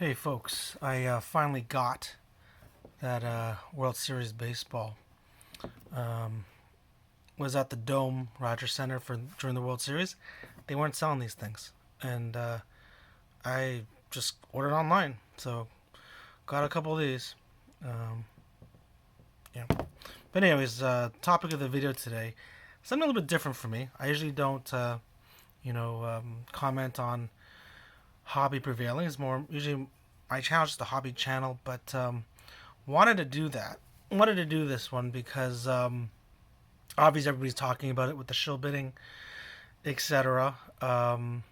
Hey folks, I finally got that World Series baseball. Um, was at the Dome Rogers Center for during the World Series. They weren't selling these things, and I just ordered online. So got a couple of these. Um, yeah. But anyways, topic of the video today, something a little bit different for me. I usually don't, comment on hobby prevailing. It's more usually my channel is just a hobby channel, but wanted to do that. Wanted to do this one because obviously everybody's talking about it with the shill bidding, etc. You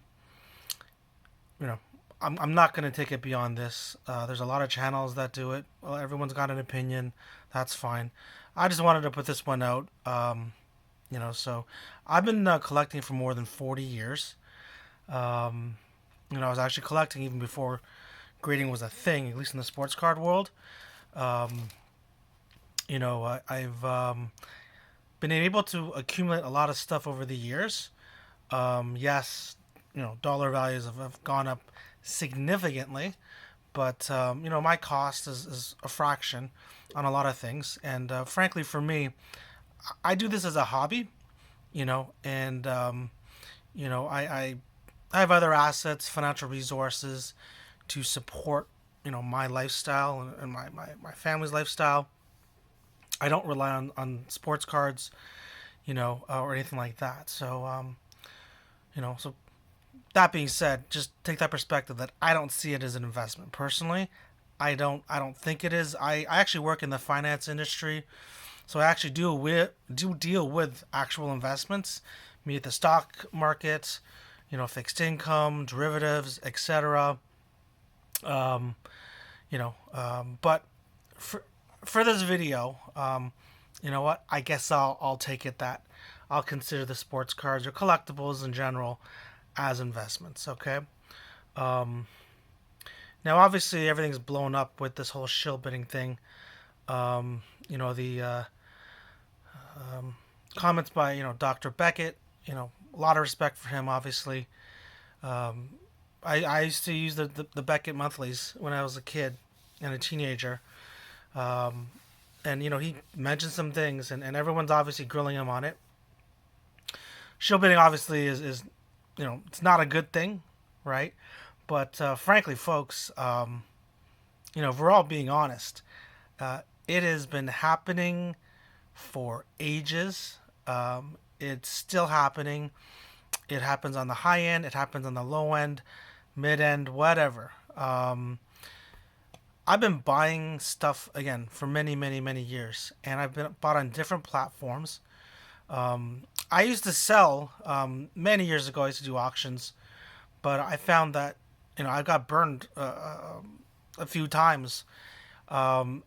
know, I'm not going to take it beyond this. There's a lot of channels that do it. Well, everyone's got an opinion. That's fine. I just wanted to put this one out. So I've been collecting for more than 40 years. Um, I was actually collecting even before grading was a thing, at least in the sports card world. Um, I've been able to accumulate a lot of stuff over the years. Yes, dollar values have gone up significantly, but my cost is a fraction on a lot of things. And frankly, for me, I do this as a hobby, and I have other assets, financial resources to support my lifestyle and my family's lifestyle. I don't rely on sports cards, or anything like that. So that being said, just take that perspective that I don't see it as an investment personally. I don't think it is. I actually work in the finance industry, so I actually do deal with actual investments, be it the stock market, fixed income, derivatives, etc. Um, but for this video, you know what? I guess I'll take it that I'll consider the sports cards or collectibles in general as investments. Okay. Um, Now, obviously, everything's blown up with this whole shill bidding thing. The comments by Dr. Beckett. A lot of respect for him. Obviously, um, I used to use the Beckett monthlies when I was a kid and a teenager. Um, and he mentioned some things, and everyone's obviously grilling him on it. Shill bidding obviously is it's not a good thing, right? But frankly, folks, if we're all being honest, it has been happening for ages. It's still happening. It happens on the high end. It happens on the low end, mid end, whatever. I've been buying stuff again for many, many, many years, and I've been bought on different platforms. I used to sell many years ago. I used to do auctions, but I found that I got burned a few times, and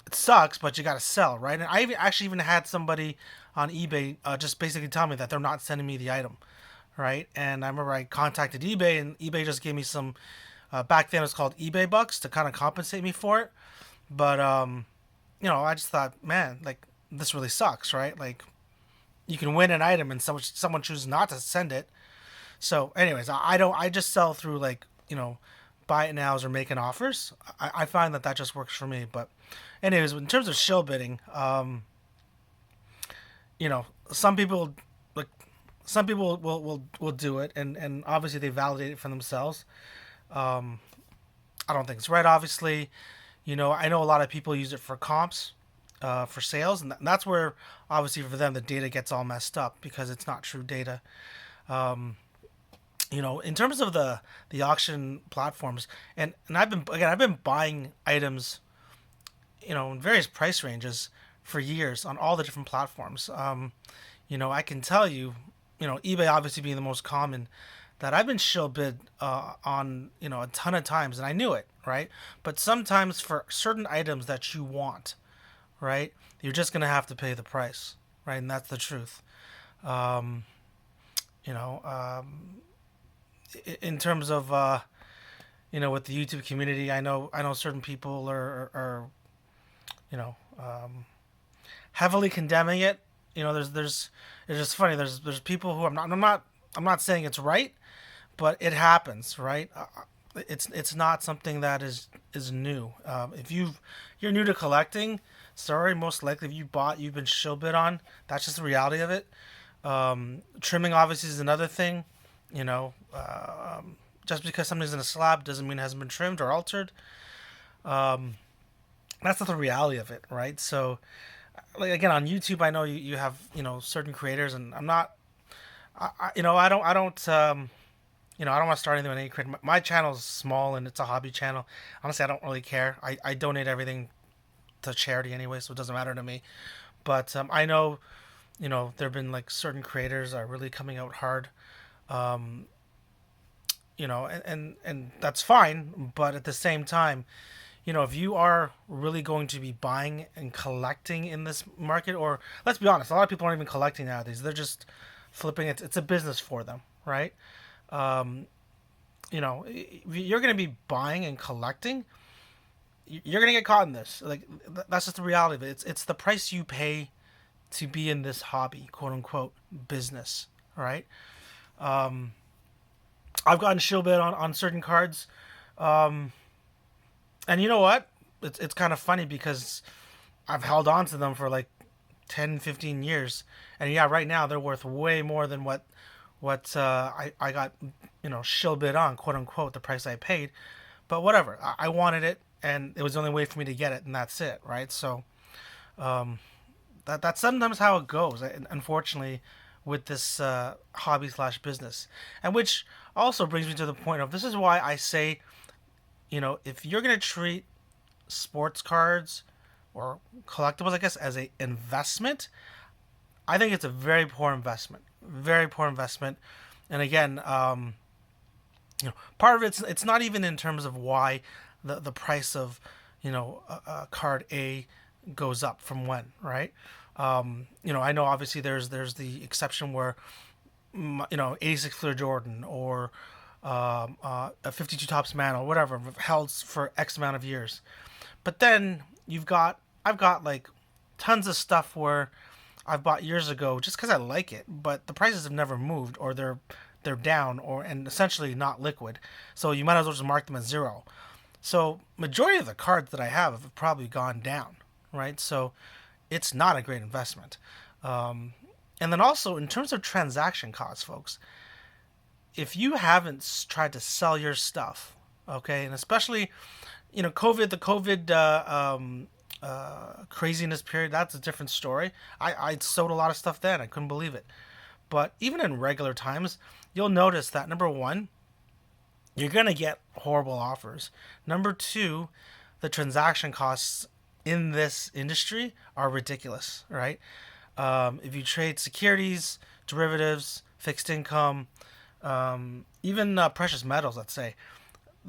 it sucks, but you got to sell, right? And actually even had somebody on eBay just basically tell me that they're not sending me the item, right? And I remember I contacted eBay, and eBay just gave me some. Back then it was called eBay bucks to kind of compensate me for it, but I just thought, man, like this really sucks, right? Like you can win an item and someone chooses not to send it. So, anyways, I don't. I just sell through like buy it nows or making offers. I find that just works for me. But, anyways, in terms of shill bidding, some people like some people will do it, and obviously they validate it for themselves. Um, I don't think it's right. Obviously, I know a lot of people use it for comps, for sales, and that's where obviously for them the data gets all messed up because it's not true data. Um, in terms of the auction platforms, and I've been buying items, in various price ranges for years on all the different platforms. I can tell you, eBay obviously being the most common, that I've been shill bid on, a ton of times, and I knew it, right? But sometimes for certain items that you want, right, you're just gonna have to pay the price, right? And that's the truth. Um, you know, in terms of with the YouTube community, I know certain people are heavily condemning it. There's it's just funny. There's people who I'm not saying it's right, but it happens, right? It's not something that is new. If you're new to collecting, sorry, most likely if you've been shill bid on. That's just the reality of it. Trimming obviously is another thing. You know, just because something's in a slab doesn't mean it hasn't been trimmed or altered. That's not the reality of it, right? So, like again on YouTube, I know you have certain creators, and I'm not, I don't I don't want to start anything with any creator. My channel is small and it's a hobby channel. Honestly, I don't really care. I donate everything to charity anyway, so it doesn't matter to me. But I know, there have been like certain creators that are really coming out hard. Um, and that's fine. But at the same time, if you are really going to be buying and collecting in this market, or let's be honest, a lot of people aren't even collecting nowadays. They're just flipping it. It's a business for them, right? Um, you're going to be buying and collecting. You're going to get caught in this. Like that's just the reality of it. It's the price you pay to be in this hobby, quote unquote, business, right? Um, I've gotten shill bid on certain cards. Um, and you know what? It's kind of funny because I've held on to them for like 10, 15 years. And yeah, right now they're worth way more than what I got, shill bid on, quote unquote, the price I paid. But whatever. I wanted it and it was the only way for me to get it, and that's it, right? So um, that's sometimes how it goes, unfortunately, with this hobby slash business. And which also brings me to the point of this is why I say, if you're going to treat sports cards or collectibles, I guess, as a investment, I think it's a very poor investment. Very poor investment. And again, part of it's not even in terms of why the price of card A goes up from when, right? I know obviously there's the exception where 86 Clear Jordan or a 52 Tops Man or whatever held for X amount of years. But then I've got like tons of stuff where I've bought years ago just because I like it, but the prices have never moved, or they're down, or and essentially not liquid. So you might as well just mark them as zero. So majority of the cards that I have probably gone down, right? So it's not a great investment. Um, and then also in terms of transaction costs, folks, if you haven't tried to sell your stuff, okay, and especially the COVID craziness period, that's a different story. I sold a lot of stuff then. I couldn't believe it. But even in regular times, you'll notice that number one, you're going to get horrible offers. Number two, the transaction costs in this industry are ridiculous, right? If you trade securities, derivatives, fixed income, even precious metals, let's say,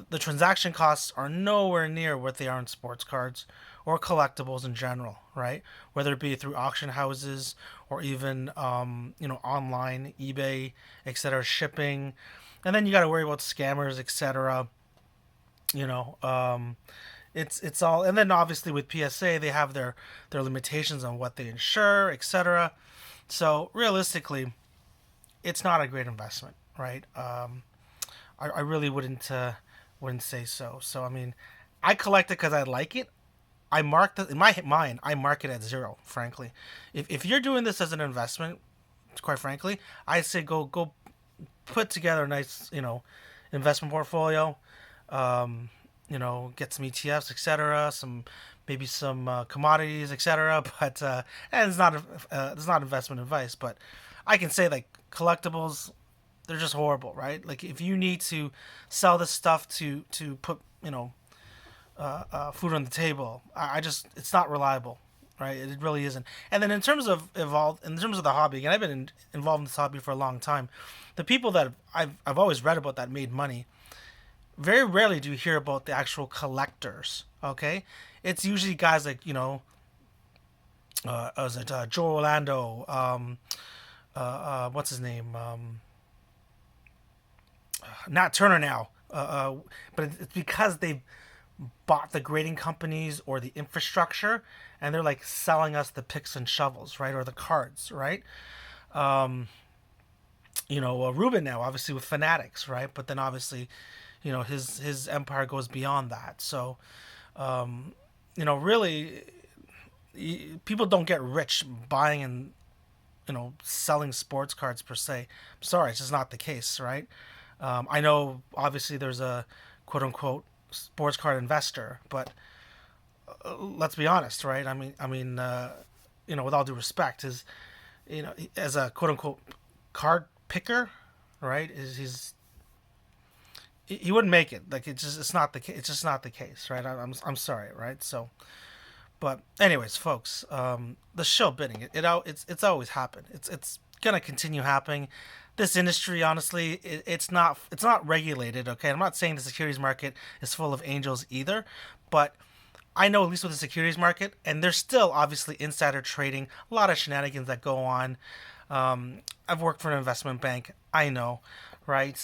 the transaction costs are nowhere near what they are in sports cards or collectibles in general, right? Whether it be through auction houses or even online, eBay, etc., shipping, and then you got to worry about scammers, etc. You know, it's all, and then obviously with PSA they have their limitations on what they insure, etc. So realistically, it's not a great investment, right? I really wouldn't say so. So I mean, I collect it because I like it. I mark the in my mind. I mark it at zero. Frankly, if you're doing this as an investment, quite frankly, I say go put together a nice investment portfolio. Get some ETFs, etc. Some maybe some commodities, etc. But and it's not investment advice, but I can say like collectibles, they're just horrible, right? Like if you need to sell this stuff to put food on the table, I just it's not reliable, right? It really isn't. And then in terms of the hobby, and I've been involved in this hobby for a long time. The people that I've always read about that made money, very rarely do you hear about the actual collectors. Okay, it's usually guys like is it Joe Orlando? What's his name? Not Turner now. But it's because they bought the grading companies or the infrastructure, and they're like selling us the picks and shovels, right, or the cards, right? Um, Ruben now, obviously with Fanatics, right? But then obviously, his empire goes beyond that. So, really, people don't get rich buying and selling sports cards per se. I'm sorry, it's just not the case, right? I know obviously there's a quote unquote sports card investor, but let's be honest, right? With all due respect, is as a quote unquote card picker, right? Is he wouldn't make it. Like it's just not the case, right? I'm sorry, right? So, but anyways, folks, the shill bidding, it's always happened. It's gonna continue happening. This industry, honestly, it's not regulated. Okay, I'm not saying the securities market is full of angels either, but I know at least with the securities market, and there's still obviously insider trading, a lot of shenanigans that go on. I've worked for an investment bank. I know, right?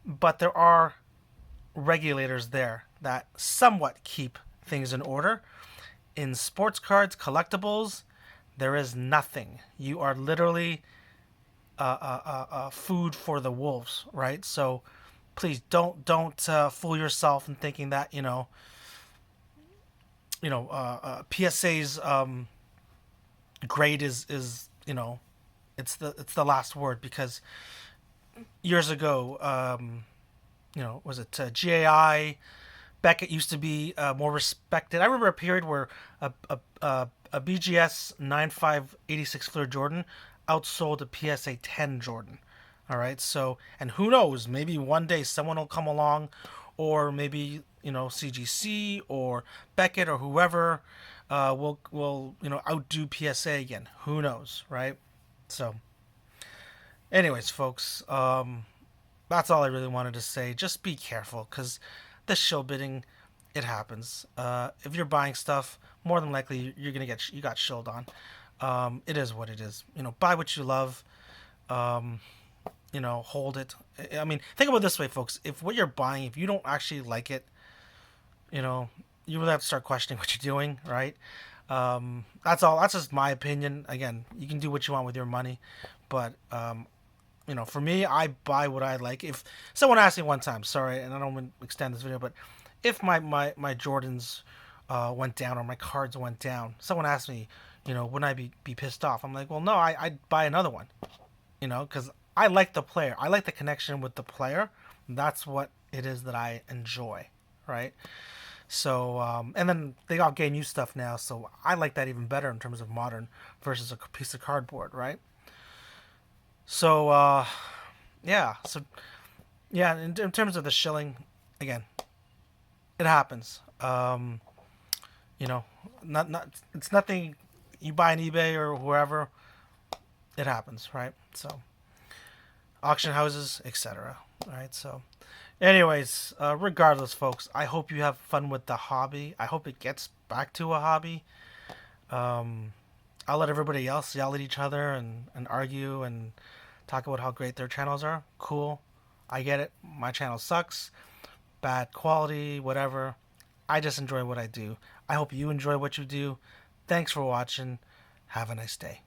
But there are regulators there that somewhat keep things in order. In sports cards, collectibles, there is nothing. You are literally food for the wolves, right? So please don't fool yourself in thinking that PSA's grade is it's the last word because years ago, was it GAI? Beckett used to be more respected. I remember a period where a BGS 9586 Fleer Jordan outsold a PSA 10 Jordan. All right, so and who knows? Maybe one day someone will come along, or maybe CGC or Beckett or whoever will outdo PSA again. Who knows, right? So, anyways, folks, that's all I really wanted to say. Just be careful, because this shill bidding, it happens. If you're buying stuff, more than likely you got shilled on. It is what it is. Buy what you love. Hold it. I mean, think about it this way, folks. If what you're buying, if you don't actually like it, you really have to start questioning what you're doing, right? That's all. That's just my opinion. Again, you can do what you want with your money, but for me, I buy what I like. If someone asked me one time, sorry, and I don't want to extend this video, but if my Jordans went down or my cards went down, someone asked me, wouldn't I be pissed off? I'm like, well, no, I'd buy another one, because I like the player. I like the connection with the player. That's what it is that I enjoy, right? So, and then they got game use stuff now, so I like that even better in terms of modern versus a piece of cardboard, right? So, yeah. So, yeah. In terms of the shilling, again, it happens. You know, not it's nothing. You buy on eBay or wherever, it happens, right? So, auction houses, etc. Right. So, anyways, regardless, folks, I hope you have fun with the hobby. I hope it gets back to a hobby. Um, I'll let everybody else yell at each other and argue and talk about how great their channels are. Cool. I get it. My channel sucks. Bad quality, whatever. I just enjoy what I do. I hope you enjoy what you do. Thanks for watching. Have a nice day.